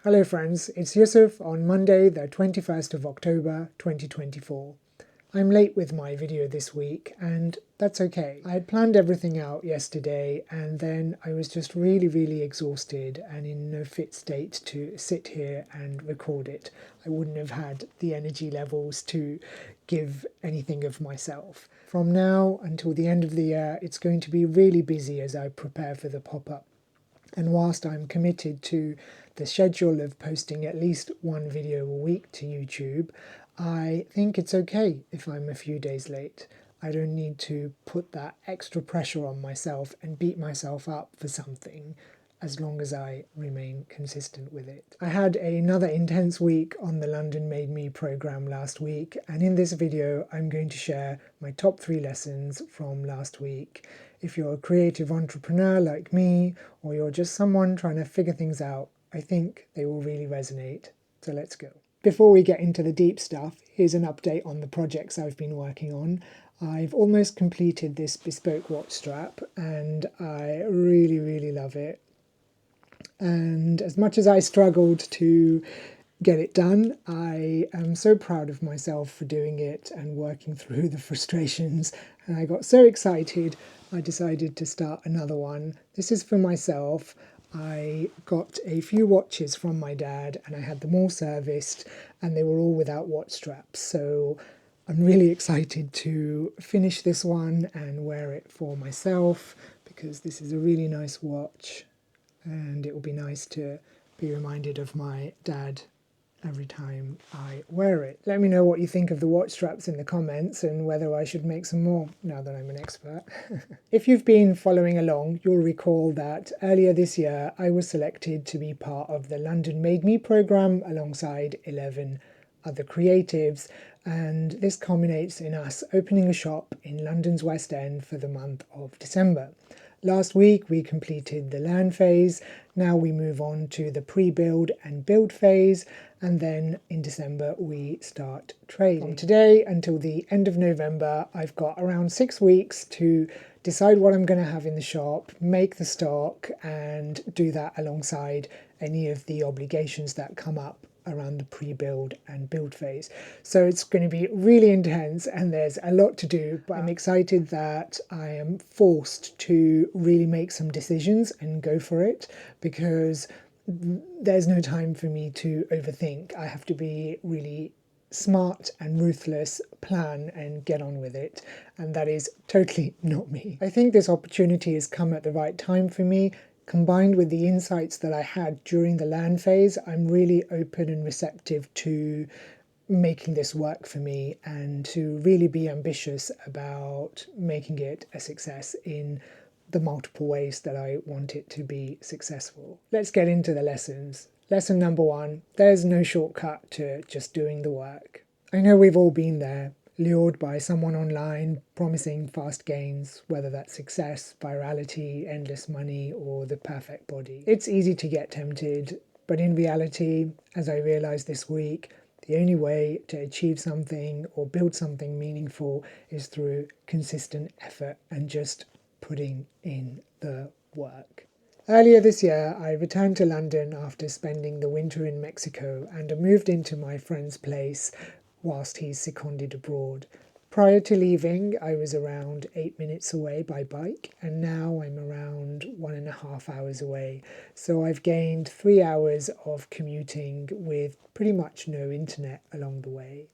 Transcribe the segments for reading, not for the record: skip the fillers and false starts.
Hello friends, it's Yusuf on Monday the 21st of October 2024. I'm late with my video this week and that's okay. I had planned everything out yesterday and then I was just really exhausted and in no fit state to sit here and record it. I wouldn't have had the energy levels to give anything of myself. From now until the end of the year, it's going to be really busy as I prepare for the pop-up. And whilst I'm committed to the schedule of posting at least one video a week to YouTube, I think it's okay if I'm a few days late. I don't need to put that extra pressure on myself and beat myself up for something as long as I remain consistent with it. I had another intense week on the Lmade Me program last week, and in this video I'm going to share my top 3 lessons from last week. If you're a creative entrepreneur like me, or you're just someone trying to figure things out, I think they will really resonate. So let's go. Before we get into the deep stuff, here's an update on the projects I've been working on. I've almost completed this bespoke watch strap and I really love it. And as much as I struggled to get it done, I am so proud of myself for doing it and working through the frustrations. And I got so excited, I decided to start another one. This is for myself. I got a few watches from my dad and I had them all serviced and they were all without watch straps. So I'm really excited to finish this one and wear it for myself because this is a really nice watch. And it will be nice to be reminded of my dad every time I wear it. Let me know what you think of the watch straps in the comments and whether I should make some more now that I'm an expert. If you've been following along, you'll recall that earlier this year I was selected to be part of the Lmade Me program alongside 11 other creatives, and this culminates in us opening a shop in London's West End for the month of December. Last week we completed the land phase, now we move on to the pre-build and build phase, and then in December we start trading. From today until the end of November I've got around 6 weeks to decide what I'm going to have in the shop, make the stock, and do that alongside any of the obligations that come up around the pre-build and build phase. So it's going to be really intense and there's a lot to do, but I'm excited that I am forced to really make some decisions and go for it because there's no time for me to overthink. I have to be really smart and ruthless, plan and get on with it, and that is totally not me. I think this opportunity has come at the right time for me. Combined with the insights that I had during the land phase, I'm really open and receptive to making this work for me and to really be ambitious about making it a success in the multiple ways that I want it to be successful. Let's get into the lessons. Lesson number 1, there's no shortcut to just doing the work. I know we've all been there, lured by someone online promising fast gains, whether that's success, virality, endless money, or the perfect body. It's easy to get tempted, but in reality, as I realized this week, the only way to achieve something or build something meaningful is through consistent effort and just putting in the work. Earlier this year, I returned to London after spending the winter in Mexico and moved into my friend's place whilst he's seconded abroad. Prior to leaving, I was around 8 minutes away by bike, and now I'm around 1.5 hours away. So I've gained 3 hours of commuting with pretty much no internet along the way.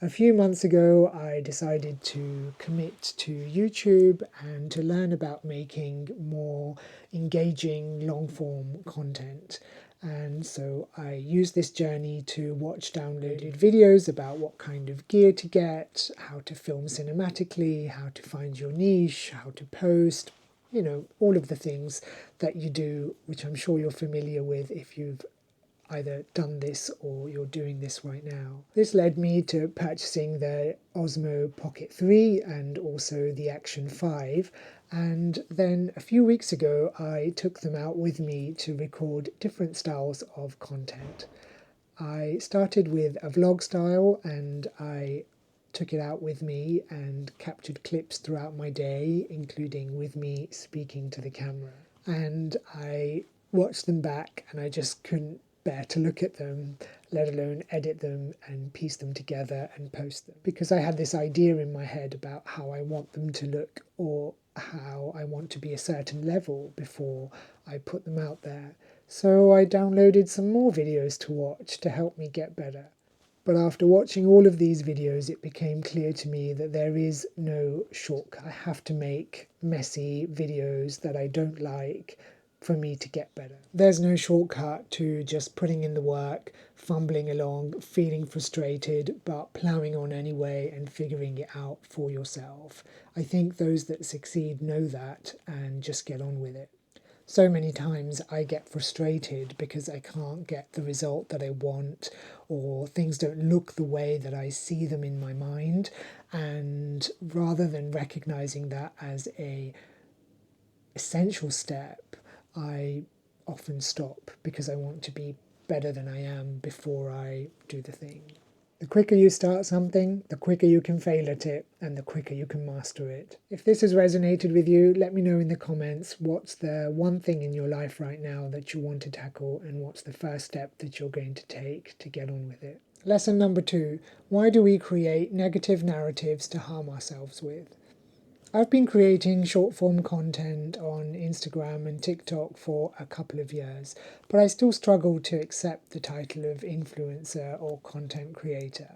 A few months ago, I decided to commit to YouTube and to learn about making more engaging long-form content. And so I used this journey to watch downloaded videos about what kind of gear to get, how to film cinematically, how to find your niche, how to post, you know, all of the things that you do, which I'm sure you're familiar with if you've either done this or you're doing this right now. This led me to purchasing the Osmo Pocket 3 and also the Action 5, and then a few weeks ago I took them out with me to record different styles of content. I started with a vlog style and I took it out with me and captured clips throughout my day, including with me speaking to the camera. And I watched them back and I just couldn't bear to look at them, let alone edit them and piece them together and post them. Because I had this idea in my head about how I want them to look or how I want to be a certain level before I put them out there. So I downloaded some more videos to watch to help me get better. But after watching all of these videos, it became clear to me that there is no shortcut. I have to make messy videos that I don't like for me to get better. There's no shortcut to just putting in the work, fumbling along, feeling frustrated, but ploughing on anyway and figuring it out for yourself. I think those that succeed know that and just get on with it. So many times I get frustrated because I can't get the result that I want, or things don't look the way that I see them in my mind. And rather than recognizing that as a essential step, I often stop because I want to be better than I am before I do the thing. The quicker you start something, the quicker you can fail at it, and the quicker you can master it. If this has resonated with you, let me know in the comments what's the one thing in your life right now that you want to tackle, and what's the first step that you're going to take to get on with it. Lesson number 2, why do we create negative narratives to harm ourselves with? I've been creating short form content on Instagram and TikTok for a couple of years, but I still struggle to accept the title of influencer or content creator.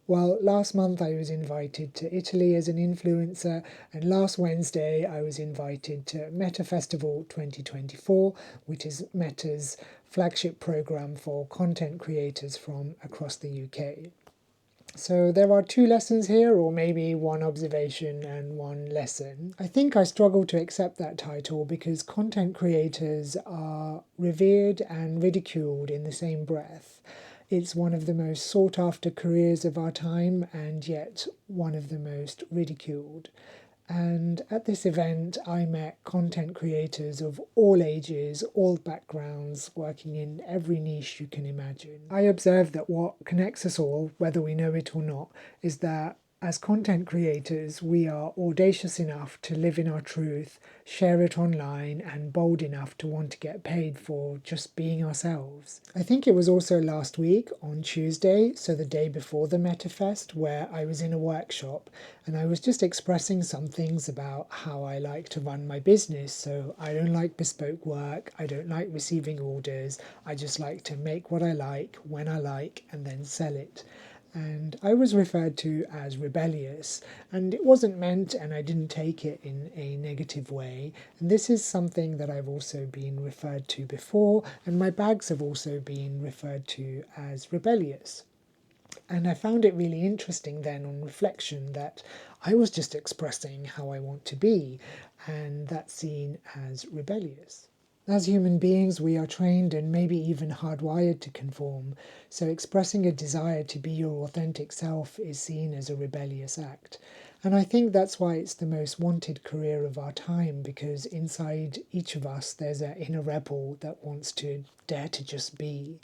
Well, last month I was invited to Italy as an influencer, and last Wednesday I was invited to Meta Festival 2024, which is Meta's flagship program for content creators from across the UK. So there are 2 lessons here, or maybe 1 observation and 1 lesson. I think I struggle to accept that title because content creators are revered and ridiculed in the same breath. It's one of the most sought after careers of our time, and yet one of the most ridiculed. And at this event, I met content creators of all ages, all backgrounds, working in every niche you can imagine. I observed that what connects us all, whether we know it or not, is that as content creators, we are audacious enough to live in our truth, share it online, and bold enough to want to get paid for just being ourselves. I think it was also last week on Tuesday, so the day before the MetaFest, where I was in a workshop and I was just expressing some things about how I like to run my business. So I don't like bespoke work, I don't like receiving orders, I just like to make what I like, when I like, and then sell it. And I was referred to as rebellious, and it wasn't meant, and I didn't take it in a negative way. And this is something that I've also been referred to before, and my bags have also been referred to as rebellious. And I found it really interesting then on reflection that I was just expressing how I want to be, and that's seen as rebellious. As human beings, we are trained and maybe even hardwired to conform, so expressing a desire to be your authentic self is seen as a rebellious act. And I think that's why it's the most wanted career of our time, because inside each of us there's an inner rebel that wants to dare to just be.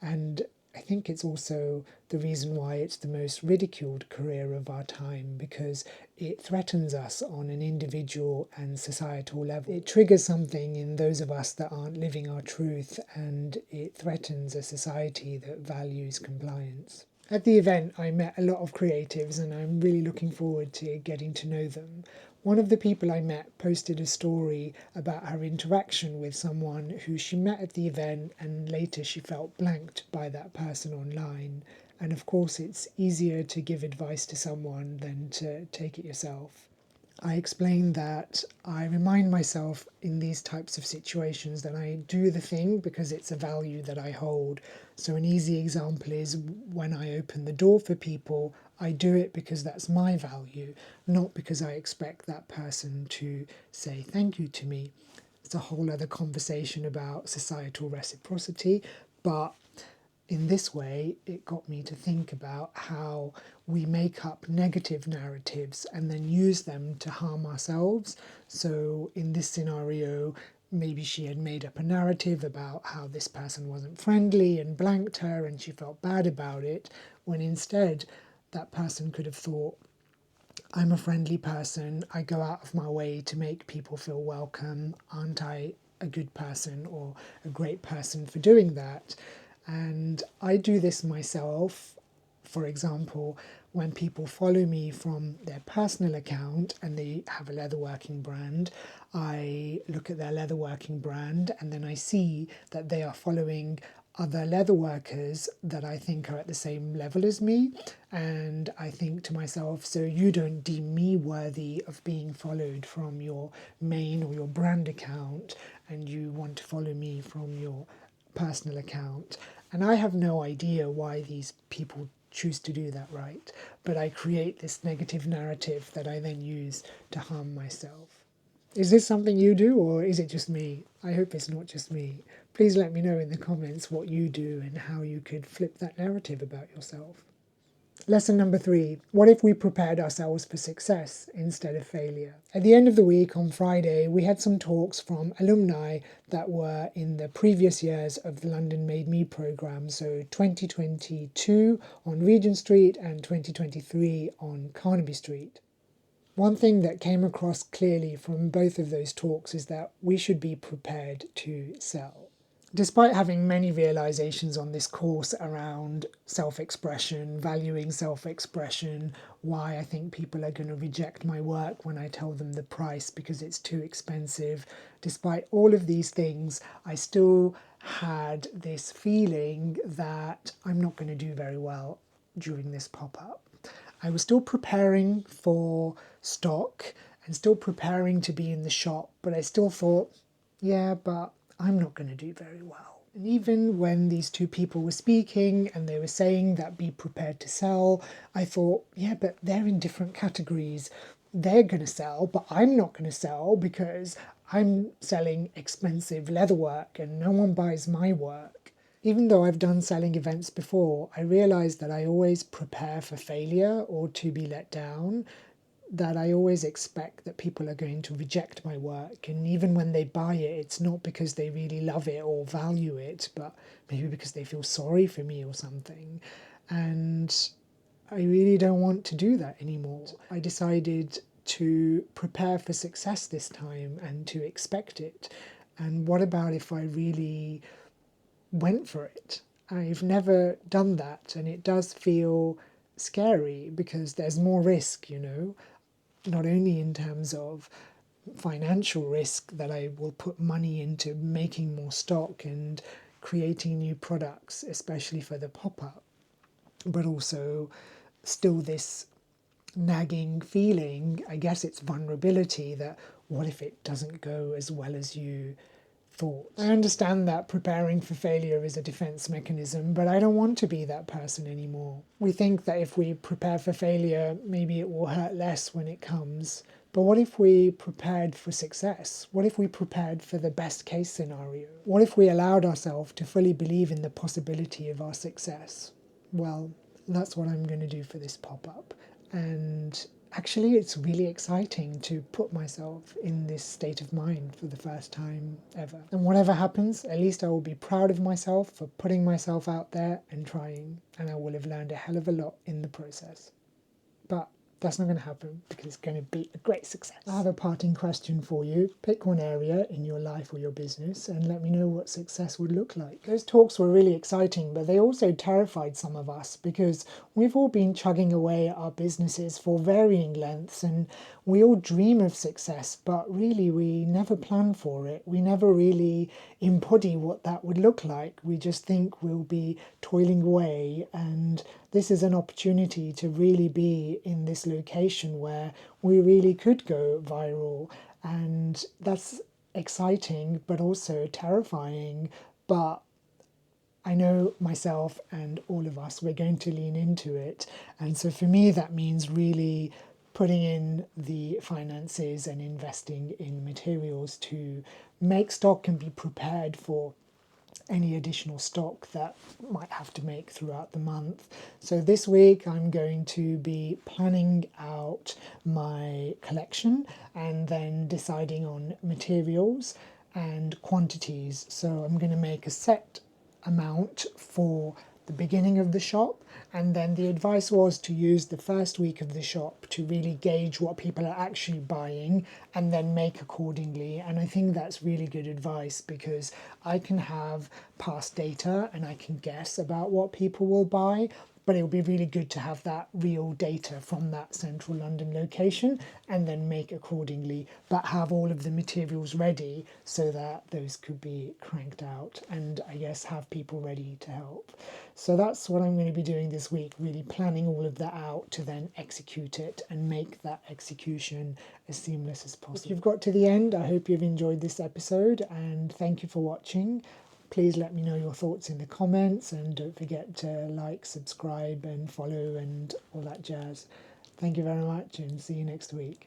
And I think it's also the reason why it's the most ridiculed career of our time, because it threatens us on an individual and societal level. It triggers something in those of us that aren't living our truth, and it threatens a society that values compliance. At the event, I met a lot of creatives, and I'm really looking forward to getting to know them. One of the people I met posted a story about her interaction with someone who she met at the event, and later she felt blanked by that person online. And of course, it's easier to give advice to someone than to take it yourself. I explained that I remind myself in these types of situations that I do the thing because it's a value that I hold. So an easy example is when I open the door for people, I do it because that's my value, not because I expect that person to say thank you to me. It's a whole other conversation about societal reciprocity, but in this way, it got me to think about how we make up negative narratives and then use them to harm ourselves. So in this scenario, maybe she had made up a narrative about how this person wasn't friendly and blanked her and she felt bad about it, when instead that person could have thought, I'm a friendly person, I go out of my way to make people feel welcome, aren't I a good person or a great person for doing that? And I do this myself. For example, when people follow me from their personal account and they have a leatherworking brand, I look at their leatherworking brand and then I see that they are following other leatherworkers that I think are at the same level as me. And I think to myself, so you don't deem me worthy of being followed from your main or your brand account, and you want to follow me from your personal account. And I have no idea why these people choose to do that, right? But I create this negative narrative that I then use to harm myself. Is this something you do, or is it just me? I hope it's not just me. Please let me know in the comments what you do and how you could flip that narrative about yourself. Lesson number 3. What if we prepared ourselves for success instead of failure? At the end of the week on Friday, we had some talks from alumni that were in the previous years of the Lmade Me programme, so 2022 on Regent Street and 2023 on Carnaby Street. One thing that came across clearly from both of those talks is that we should be prepared to sell. Despite having many realizations on this course around self-expression, valuing self-expression, why I think people are going to reject my work when I tell them the price because it's too expensive, despite all of these things, I still had this feeling that I'm not going to do very well during this pop-up. I was still preparing for stock and still preparing to be in the shop, but I still thought, yeah, but I'm not going to do very well. And even when these two people were speaking and they were saying that be prepared to sell, I thought, yeah, but they're in different categories. They're going to sell, but I'm not going to sell because I'm selling expensive leatherwork and no one buys my work. Even though I've done selling events before, I realised that I always prepare for failure or to be let down, that I always expect that people are going to reject my work. And even when they buy it, it's not because they really love it or value it, but maybe because they feel sorry for me or something. And I really don't want to do that anymore. I decided to prepare for success this time and to expect it. And what about if I really went for it? I've never done that, and it does feel scary because there's more risk, not only in terms of financial risk that I will put money into making more stock and creating new products, especially for the pop-up, but also still this nagging feeling, I guess it's vulnerability, that what if it doesn't go as well as you thought? I understand that preparing for failure is a defense mechanism, but I don't want to be that person anymore. We think that if we prepare for failure, maybe it will hurt less when it comes. But what if we prepared for success? What if we prepared for the best case scenario? What if we allowed ourselves to fully believe in the possibility of our success? Well, that's what I'm going to do for this pop-up. And actually, it's really exciting to put myself in this state of mind for the first time ever. And whatever happens, at least I will be proud of myself for putting myself out there and trying. And I will have learned a hell of a lot in the process. But that's not going to happen because it's going to be a great success. I have a parting question for you. Pick one area in your life or your business and let me know what success would look like. Those talks were really exciting, but they also terrified some of us because we've all been chugging away at our businesses for varying lengths and we all dream of success, but really we never plan for it. We never really embody what that would look like. We just think we'll be toiling away, and this is an opportunity to really be in this location where we really could go viral, and that's exciting but also terrifying. But I know myself and all of us, we're going to lean into it. And so for me, that means really putting in the finances and investing in materials to make stock and be prepared for any additional stock that might have to make throughout the month. So this week I'm going to be planning out my collection and then deciding on materials and quantities. So I'm going to make a set amount for the beginning of the shop, and then the advice was to use the first week of the shop to really gauge what people are actually buying and then make accordingly. And I think that's really good advice because I can have past data and I can guess about what people will buy, but it would be really good to have that real data from that central London location and then make accordingly, but have all of the materials ready so that those could be cranked out and I guess have people ready to help. So that's what I'm going to be doing this week, really planning all of that out to then execute it and make that execution as seamless as possible. If you've got to the end, I hope you've enjoyed this episode and thank you for watching. Please let me know your thoughts in the comments and don't forget to like, subscribe and follow and all that jazz. Thank you very much and see you next week.